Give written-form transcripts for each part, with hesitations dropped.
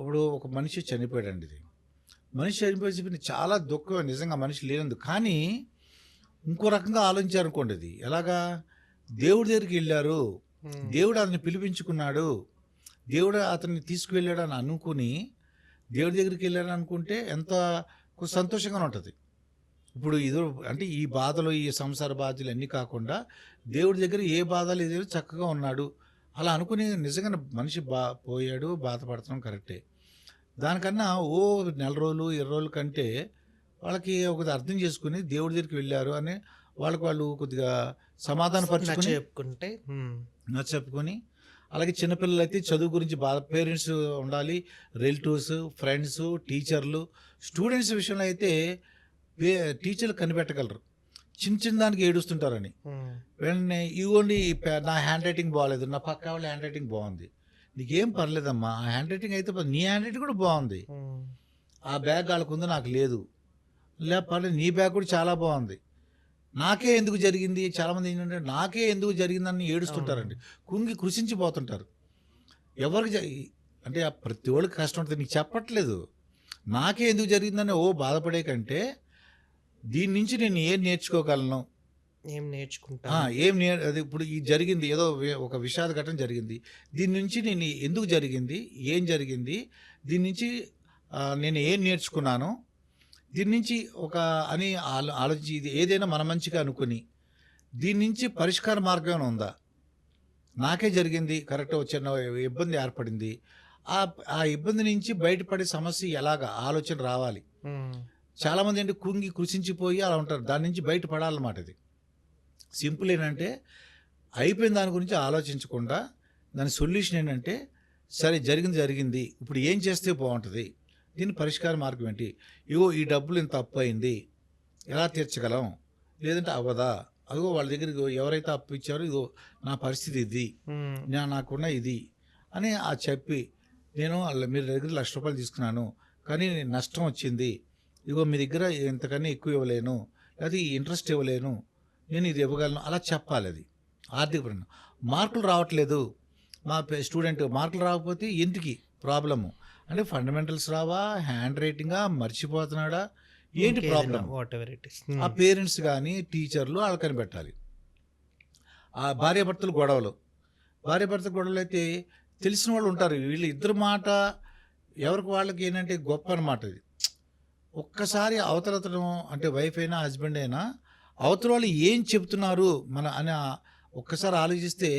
ఇప్పుడు ఒక మనిషి చనిపోయాడండి. ఇది మనిషి చనిపోయి చాలా దుఃఖం నిజంగా, మనిషి లేనందుకు. కానీ ఇంకో రకంగా ఆలోచించారనుకోండి, అది ఎలాగా, దేవుడి దగ్గరికి వెళ్ళారు, హ్మ్. దేవుడు అతన్ని పిలిపించుకున్నాడు, దేవుడు అతన్ని తీసుకువెళ్ళాడు అని అనుకుని దేవుడి దగ్గరికి వెళ్ళాడు అనుకుంటే ఎంత సంతోషంగా ఉంటుంది. ఇప్పుడు ఇది అంటే ఈ బాధలు, ఈ సంసార బాధలు అన్నీ కాకుండా దేవుడి దగ్గర ఏ బాధ లేదు, చక్కగా ఉన్నాడు అలా అనుకుని నిజంగా మనిషి పోయాడు, బాధపడతాం కరెక్టే. దానికన్నా ఓ నెల రోజులు 20 రోజుల కంటే వాళ్ళకి ఒక అర్థం చేసుకుని దేవుడి దగ్గరికి వెళ్ళారు అని వాళ్ళకి వాళ్ళు కొద్దిగా సమాధానపరుచుకుని చెప్పుకుంటే చెప్పుకొని, అలాగే చిన్నపిల్లలు అయితే చదువు గురించి బాధ, పేరెంట్స్ ఉండాలి, రిలేటివ్స్, ఫ్రెండ్స్, టీచర్లు, స్టూడెంట్స్ విషయంలో అయితే టీచర్లు కనిపెట్టగలరు. చిన్న చిన్న దానికి ఏడుస్తుంటారని వెంటనే ఇవ్వండి, నా హ్యాండ్ రైటింగ్ బాగాలేదు, నా పక్క వాళ్ళ హ్యాండ్ రైటింగ్ బాగుంది, నీకేం పర్లేదమ్మా, ఆ హ్యాండ్ రైటింగ్ అయితే నీ హ్యాండ్ రైటింగ్ కూడా బాగుంది, ఆ బ్యాగ్ వాళ్ళకు ఉంది నాకు లేదు, లేకపోతే నీ బ్యాగ్ కూడా చాలా బాగుంది, నాకే ఎందుకు జరిగింది. చాలామంది ఏంటంటే నాకే ఎందుకు జరిగిందని ఏడుస్తుంటారండి, కుంగి కృషించిపోతుంటారు. ఎవరికి అంటే ప్రతి వాళ్ళకి కష్టం ఉంటుంది, నీకు చెప్పట్లేదు. నాకే ఎందుకు జరిగిందని బాధపడే కంటే దీని నుంచి నేను ఏం నేర్చుకోగలను, ఏం నేర్చుకుంటా, అది ఇప్పుడు ఈ జరిగింది ఏదో ఒక విషాద ఘటన జరిగింది, దీని నుంచి నేను ఎందుకు జరిగింది, ఏం జరిగింది, దీని నుంచి నేను ఏం నేర్చుకున్నాను, దీని నుంచి ఒక అని ఆలోచించి ఇది ఏదైనా మన మంచిగా అనుకుని దీని నుంచి పరిష్కార మార్గం ఏమైనా ఉందా, నాకే జరిగింది కరెక్ట్, వచ్చిన ఇబ్బంది ఏర్పడింది, ఆ ఇబ్బంది నుంచి బయటపడే సమస్య ఎలాగా ఆలోచన రావాలి. చాలామంది ఏంటి కుంగి కృషించిపోయి అలా ఉంటారు, దాని నుంచి బయటపడాలన్నమాట. ఇది సింపుల్ ఏంటంటే అయిపోయిన దాని గురించి ఆలోచించకుండా దాని సొల్యూషన్ ఏంటంటే సరే జరిగింది, ఇప్పుడు ఏం చేస్తే బాగుంటుంది, దీని పరిష్కార మార్గం ఏంటి, ఈ డబ్బులు ఇంత అప్పు అయింది, ఎలా తీర్చగలం, లేదంటే అవ్వదా, అదిగో వాళ్ళ దగ్గర ఎవరైతే అప్పు ఇచ్చారో ఇదో నా పరిస్థితి ఇది, నాకున్న ఇది అని చెప్పి నేను మీరు దగ్గర ₹1,00,000 తీసుకున్నాను కానీ నష్టం వచ్చింది, ఇగో మీ దగ్గర ఇంతకన్నా ఎక్కువ ఇవ్వలేను, అది ఇంట్రెస్ట్ ఇవ్వలేను, నేను ఇది ఇవ్వగలను అలా చెప్పాలి. అది ఆర్థిక పరంగా. మార్కులు రావట్లేదు, మా స్టూడెంట్ మార్కులు రాకపోతే ఎందుకు ప్రాబ్లము అంటే ఫండమెంటల్స్ రావా, హ్యాండ్ రైటింగా, మర్చిపోతున్నాడా, ఏంటి ప్రాబ్లం, ఆ పేరెంట్స్ కానీ టీచర్లు వాళ్ళు కనిపెట్టాలి. ఆ భార్యాభర్తల గొడవలు అయితే తెలిసిన వాళ్ళు ఉంటారు, వీళ్ళు ఇద్దరు మాట ఎవరికి వాళ్ళకి ఏంటంటే గొప్ప అన్నమాట. ఇది ఒక్కసారి అవతలతను అంటే వైఫ్ అయినా హస్బెండ్ అయినా అవతల వాళ్ళు ఏం చెప్తున్నారు మన అని ఒక్కసారి ఆలోచిస్తే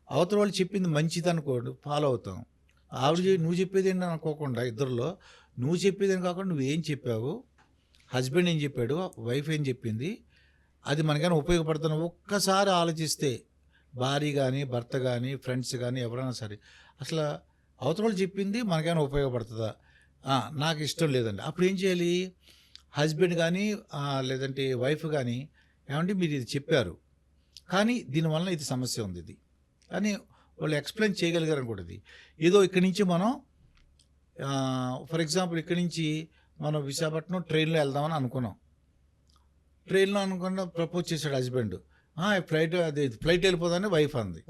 అవతల వాళ్ళు చెప్పింది మంచిది అనుకోండి ఫాలో అవుతాం. నువ్వు చెప్పేది ఏంటి అనుకోకుండా ఇద్దరులో నువ్వు చెప్పేది అని కాకుండా నువ్వేం చెప్పావు, హస్బెండ్ ఏం చెప్పాడు, వైఫ్ ఏం చెప్పింది, అది మనకైనా ఉపయోగపడుతున్నావు ఒక్కసారి ఆలోచిస్తే, భార్య కానీ భర్త కానీ ఫ్రెండ్స్ కానీ ఎవరైనా సరే అసలు అవతల వాళ్ళు చెప్పింది మనకైనా ఉపయోగపడుతుందా, నాకు ఇష్టం లేదండి, అప్పుడు ఏం చేయాలి, హస్బెండ్ కానీ లేదంటే వైఫ్ కానీ ఏమంటే మీరు ఇది చెప్పారు కానీ దీనివల్ల ఇది సమస్య ఉంది ఇది అని వాళ్ళు ఎక్స్ప్లెయిన్ చేయగలిగారు అనుకుంటుంది. ఏదో ఇక్కడి నుంచి మనం ఫర్ ఎగ్జాంపుల్ ఇక్కడి నుంచి మనం విశాఖపట్నం ట్రైన్లో వెళ్దామని అనుకున్నాం, ట్రైన్లో అనుకున్న ప్రపోజ్ చేశాడు హస్బెండ్, ఫ్లైట్ వెళ్ళిపోదాన్ని వైఫ్ అంది.